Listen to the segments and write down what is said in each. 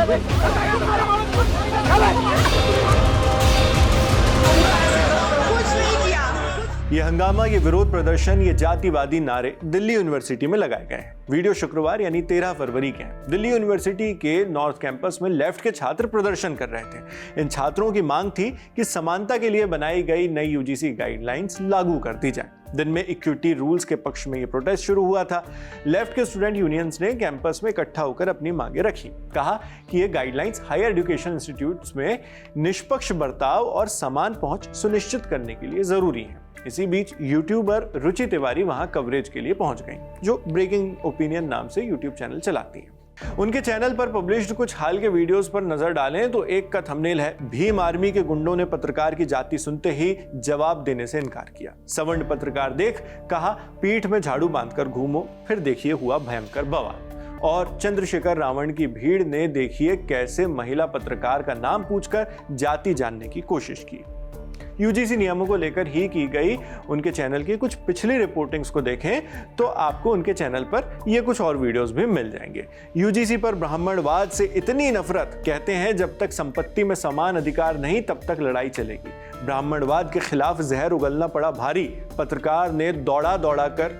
ये हंगामा, ये विरोध प्रदर्शन, ये जातिवादी नारे दिल्ली यूनिवर्सिटी में लगाए गए हैं। वीडियो शुक्रवार यानी 13 फरवरी के हैं। दिल्ली यूनिवर्सिटी के नॉर्थ कैंपस में लेफ्ट के छात्र प्रदर्शन कर रहे थे। इन छात्रों की मांग थी कि समानता के लिए बनाई गई नई यूजीसी गाइडलाइंस लागू कर दी जाए। दिन में इक्विटी रूल्स के पक्ष में ये प्रोटेस्ट शुरू हुआ था। लेफ्ट के स्टूडेंट यूनियंस ने कैंपस में इकट्ठा होकर अपनी मांगे रखी। कहा कि ये गाइडलाइंस हायर एजुकेशन इंस्टीट्यूट्स में निष्पक्ष बर्ताव और समान पहुंच सुनिश्चित करने के लिए जरूरी है। इसी बीच यूट्यूबर रुचि तिवारी वहां कवरेज के लिए पहुंच गईं, जो ब्रेकिंग ओपिनियन नाम से यूट्यूब चैनल चलाती हैं। उनके चैनल पर पब्लिश्ड कुछ हाल के वीडियोस पर नजर डालें तो एक का थंबनेल है, भीम आर्मी के गुंडों ने पत्रकार की जाति सुनते ही जवाब देने से इनकार किया। सवर्ण पत्रकार देख कहा पीठ में झाड़ू बांधकर घूमो, फिर देखिए हुआ भयंकर बवाल। और चंद्रशेखर रावण की भीड़ ने देखिए कैसे महिला पत्रकार का नाम पूछकर जाति जानने की कोशिश की। यूजीसी नियमों को लेकर ही की गई उनके चैनल की कुछ पिछली रिपोर्टिंग्स को देखें तो आपको उनके चैनल पर ये कुछ और वीडियोस भी मिल जाएंगे। यूजीसी पर ब्राह्मणवाद से इतनी नफरत, कहते हैं जब तक संपत्ति में समान अधिकार नहीं तब तक लड़ाई चलेगी। ब्राह्मणवाद के खिलाफ जहर उगलना पड़ा भारी, पत्रकार ने दौड़ा कर ...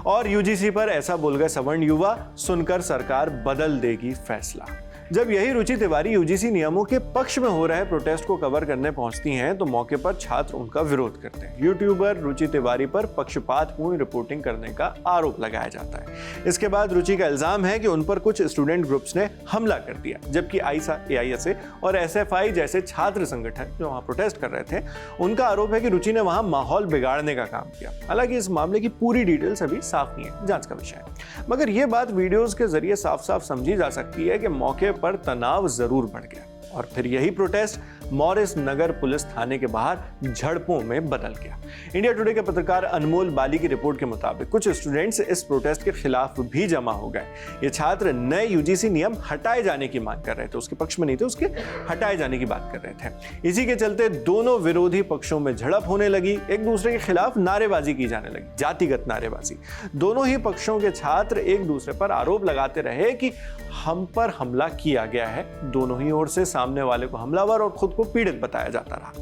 और यूजीसी पर ऐसा बोल गए सवर्ण युवा, सुनकर सरकार बदल देगी फैसला। जब यही रुचि तिवारी यूजीसी नियमों के पक्ष में हो रहे प्रोटेस्ट को कवर करने पहुंचती हैं तो मौके पर छात्र उनका विरोध करते हैं। यूट्यूबर रुचि तिवारी पर पक्षपातपूर्ण रिपोर्टिंग करने का आरोप लगाया जाता है। इसके बाद रुचि का इल्जाम है कि उन पर कुछ स्टूडेंट ग्रुप्स ने हमला कर दिया, जबकि आईसा, एआईएसए और एसएफआई जैसे छात्र संगठन जो वहां प्रोटेस्ट कर रहे थे, उनका आरोप है कि रुचि ने वहां माहौल बिगाड़ने का काम किया। हालांकि इस मामले की पूरी डिटेल्स अभी साफ नहीं है, जांच का विषय है। मगर यह बात वीडियोस के जरिए साफ साफ समझी जा सकती है कि मौके पर तनाव जरूर बढ़ गया और फिर यही प्रोटेस्ट मॉरिस नगर पुलिस थाने के बाहर झड़पों में बदल गया। इंडिया टुडे के पत्रकार अनमोल बाली की रिपोर्ट के मुताबिक कुछ स्टूडेंट्स इस प्रोटेस्ट के खिलाफ भी जमा हो गए। ये छात्र नए यूजीसी नियम हटाए जाने की मांग कर रहे थे, उसके पक्ष में नहीं थे, उसके हटाए जाने की बात कर रहे थे। इसी के चलते दोनों विरोधी पक्षों में झड़प होने लगी, एक दूसरे के खिलाफ नारेबाजी की जाने लगी, जातिगत नारेबाजी। दोनों ही पक्षों के छात्र एक दूसरे पर आरोप लगाते रहे कि हम पर हमला किया गया है। दोनों ही ओर से सामने वाले को हमलावर और खुद को पीड़ित बताया जाता रहा।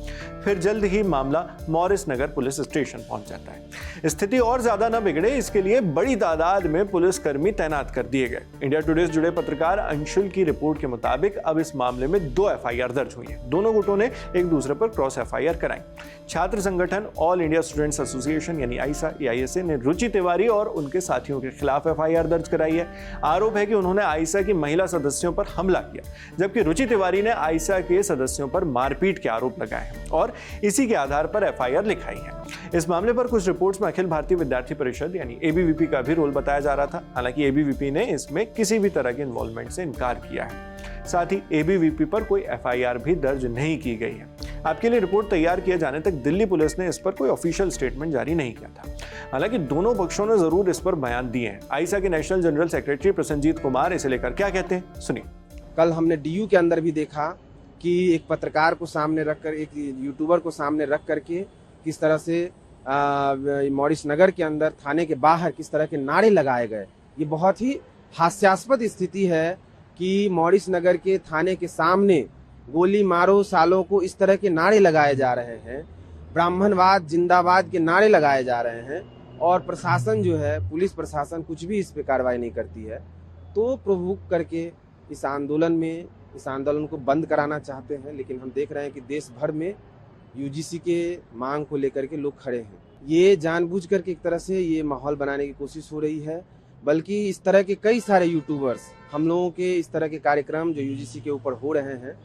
फिर जल्द ही मामला मॉरिस नगर पुलिस स्टेशन पहुंच जाता है। स्थिति और ज्यादा न बिगड़े इसके लिए बड़ी तादाद में पुलिसकर्मी तैनात कर दिए गए। इंडिया टुडे से जुड़े पत्रकार अंशुल की रिपोर्ट के मुताबिक अब इस मामले में 2 एफआईआर दर्ज हुई हैं। दोनों गुटों ने एक दूसरे पर क्रॉस एफआईआर कराई। छात्र संगठन ऑल इंडिया स्टूडेंट्स एसोसिएशन यानी आईसा, एआईएसए ने रुचि तिवारी और उनके साथियों के खिलाफ एफआईआर दर्ज कराई है। आरोप है कि उन्होंने आईसा की महिला सदस्यों पर हमला किया, जबकि रुचि तिवारी ने आईसा के सदस्यों पर मारपीट के आरोप लगाए हैं और इसी के आधार पर एफआईआर लिखाई है। इस मामले पर कुछ रिपोर्ट्स में अखिल भारतीय विद्यार्थी परिषद यानी एबीवीपी का भी रोल बताया जा रहा था। हालांकि एबीवीपी ने इसमें किसी भी तरह के इन्वॉल्वमेंट से इनकार किया है। साथ ही एबीवीपी पर कोई एफआईआर भी दर्ज नहीं की गई है। आपके लिए रिपोर्ट तैयार किए जाने तक दिल्ली पुलिस ने इस पर कोई ऑफिशियल स्टेटमेंट जारी नहीं किया था। हालांकि दोनों पक्षों ने जरूर इस पर बयान दिए हैं। आईसा के national general secretary Prasannajit Kumar इसे लेकर क्या कहते हैं, सुनिए। कल हमने डीयू के अंदर भी देखा कि एक पत्रकार को सामने रखकर, एक यूट्यूबर को सामने रख करके किस तरह से मॉरिस नगर के अंदर थाने के बाहर किस तरह के नारे लगाए गए। ये बहुत ही हास्यास्पद स्थिति है कि मॉरिस नगर के थाने के सामने गोली मारो सालों को इस तरह के नारे लगाए जा रहे हैं, ब्राह्मणवाद जिंदाबाद के नारे लगाए जा रहे हैं और प्रशासन जो है, पुलिस प्रशासन कुछ भी इस पे कार्रवाई नहीं करती है। तो प्रोवोक करके इस आंदोलन को बंद कराना चाहते हैं। लेकिन हम देख रहे हैं कि देश भर में यूजीसी के मांग को लेकर के लोग खड़े हैं। ये जानबूझ करके एक तरह से ये माहौल बनाने की कोशिश हो रही है, बल्कि इस तरह के कई सारे यूट्यूबर्स हम लोगों के इस तरह के कार्यक्रम जो यूजीसी के ऊपर हो रहे हैं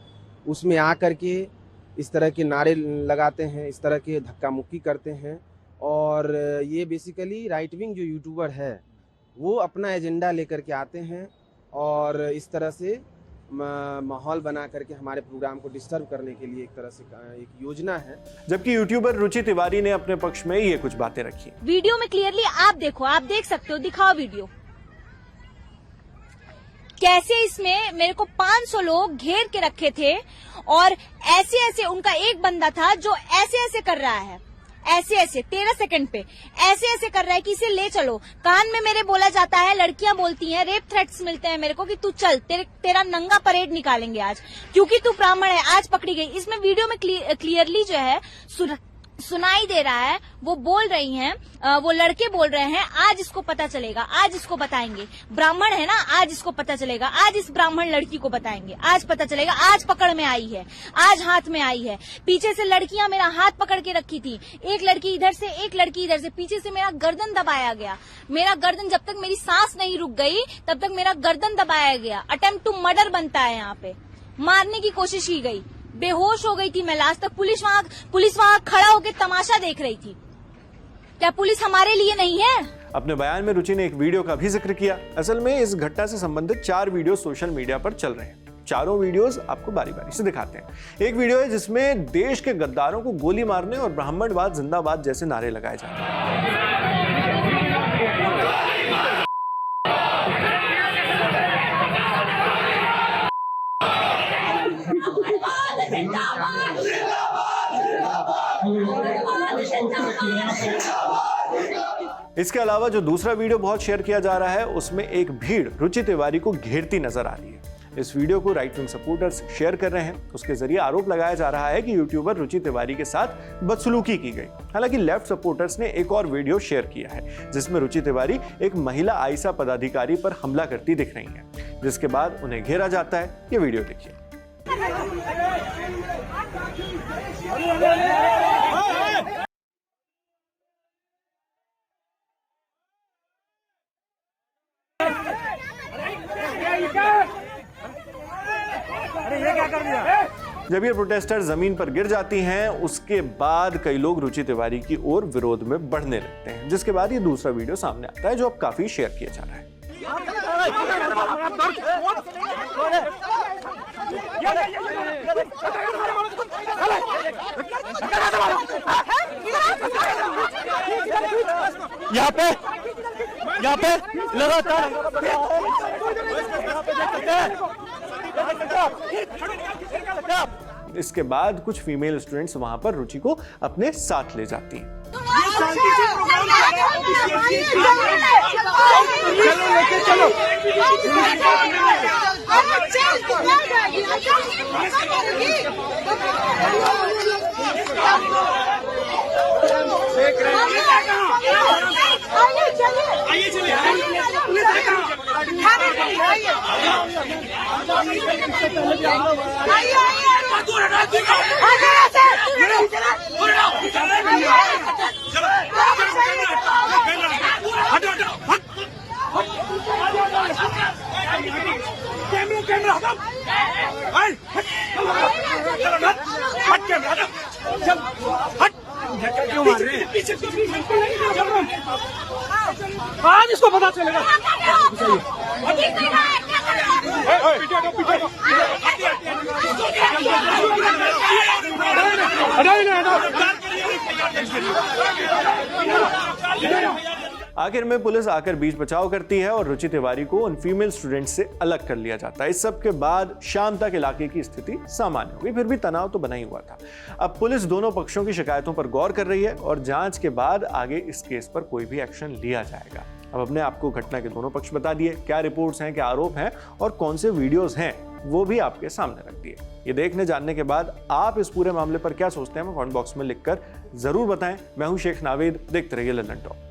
उसमें आकर के इस तरह के नारे लगाते हैं, इस तरह के धक्का मुक्की करते हैं। और ये बेसिकली राइट विंग जो यूट्यूबर है वो अपना एजेंडा लेकर के आते हैं और इस तरह से माहौल बना करके हमारे प्रोग्राम को डिस्टर्ब करने के लिए एक तरह से एक योजना है। जबकि यूट्यूबर रुचि तिवारी ने अपने पक्ष में ये कुछ बातें रखी। वीडियो में क्लियरली आप देखो, आप देख सकते हो, दिखाओ वीडियो। कैसे इसमें मेरे को 500 लोग घेर के रखे थे और ऐसे ऐसे उनका एक बंदा था जो ऐसे ऐसे कर रहा है, ऐसे ऐसे 13 सेकंड पे ऐसे ऐसे कर रहा है कि इसे ले चलो। कान में मेरे बोला जाता है, लड़कियां बोलती हैं, रेप थ्रेट्स मिलते हैं मेरे को कि तू चल, तेरा नंगा परेड निकालेंगे आज, क्योंकि तू ब्राह्मण है। आज पकड़ी गई। इसमें वीडियो में क्लियरली जो है सुनाई दे रहा है, वो बोल रही हैं, वो लड़के बोल रहे हैं, आज इसको पता चलेगा, आज इसको बताएंगे, ब्राह्मण है ना, आज इसको पता चलेगा, आज इस ब्राह्मण लड़की को बताएंगे, आज पता चलेगा, आज पकड़ में आई है, आज हाथ में आई है। पीछे से लड़कियां मेरा हाथ पकड़ के रखी थी, एक लड़की इधर से, एक लड़की इधर से, पीछे से मेरा गर्दन दबाया गया। मेरा गर्दन, जब तक मेरी सांस नहीं रुक गई तब तक मेरा गर्दन दबाया गया। अटेम्प्ट टू मर्डर बनता है यहाँ पे, मारने की कोशिश की गई। बेहोश हो गई थी मैं लास्ट तक। पुलिस वहां खड़ा होकर तमाशा देख रही थी। क्या पुलिस हमारे लिए नहीं है? अपने बयान में रुचि ने एक वीडियो का भी जिक्र किया। असल में इस घटना से संबंधित 4 वीडियो सोशल मीडिया पर चल रहे हैं। चारों वीडियोस आपको बारी बारी से दिखाते हैं। एक वीडियो है जिसमें देश के गद्दारों को गोली मारने और ब्राह्मणवाद जिंदाबाद जैसे नारे लगाए जाते हैं। इसके अलावा जो दूसरा वीडियो बहुत शेयर किया जा रहा है उसमें एक भीड़ रुचि तिवारी को घेरती नजर आ रही है। इस वीडियो को राइट विंग सपोर्टर्स शेयर कर रहे हैं। उसके जरिए आरोप लगाया जा रहा है कि यूट्यूबर रुचि तिवारी के साथ बदसलूकी की गई। हालांकि लेफ्ट सपोर्टर्स ने एक और वीडियो शेयर किया है जिसमें रुचि तिवारी एक महिला आईसा पदाधिकारी पर हमला करती दिख रही हैं, जिसके बाद उन्हें घेरा जाता है। ये वीडियो देखिए। जब ये प्रोटेस्टर जमीन पर गिर जाती हैं, उसके बाद कई लोग रुचि तिवारी की ओर विरोध में बढ़ने लगते हैं, जिसके बाद ये दूसरा वीडियो सामने आता है जो अब काफी शेयर किया जा रहा है। यहाँ पे लगातार इसके बाद कुछ फीमेल स्टूडेंट्स वहां पर रुचि को अपने साथ ले जाती हैं। क्यों मार रहे हैं? आज इसको पता चलेगा। आखिर में पुलिस आकर बीच बचाव करती है और रुचि तिवारी को उन फीमेल स्टूडेंट्स से अलग कर लिया जाता है। इस सब के बाद शाम तक इलाके की स्थिति सामान्य हो गई। फिर भी तनाव तो बना ही हुआ था। अब पुलिस दोनों पक्षों की शिकायतों पर गौर कर रही है और जांच के बाद आगे इस केस पर कोई भी एक्शन लिया जाएगा। अब हमने आपको घटना के दोनों पक्ष बता दिए, क्या रिपोर्ट्स हैं, क्या आरोप हैं और कौन से वीडियोस हैं, वो भी आपके सामने रख दिए। ये देखने जानने के बाद आप इस पूरे मामले पर क्या सोचते हैं, कमेंट बॉक्स में लिखकर जरूर बताएं। मैं हूं शेख नावेद, देखते रहिए लंदन टॉक।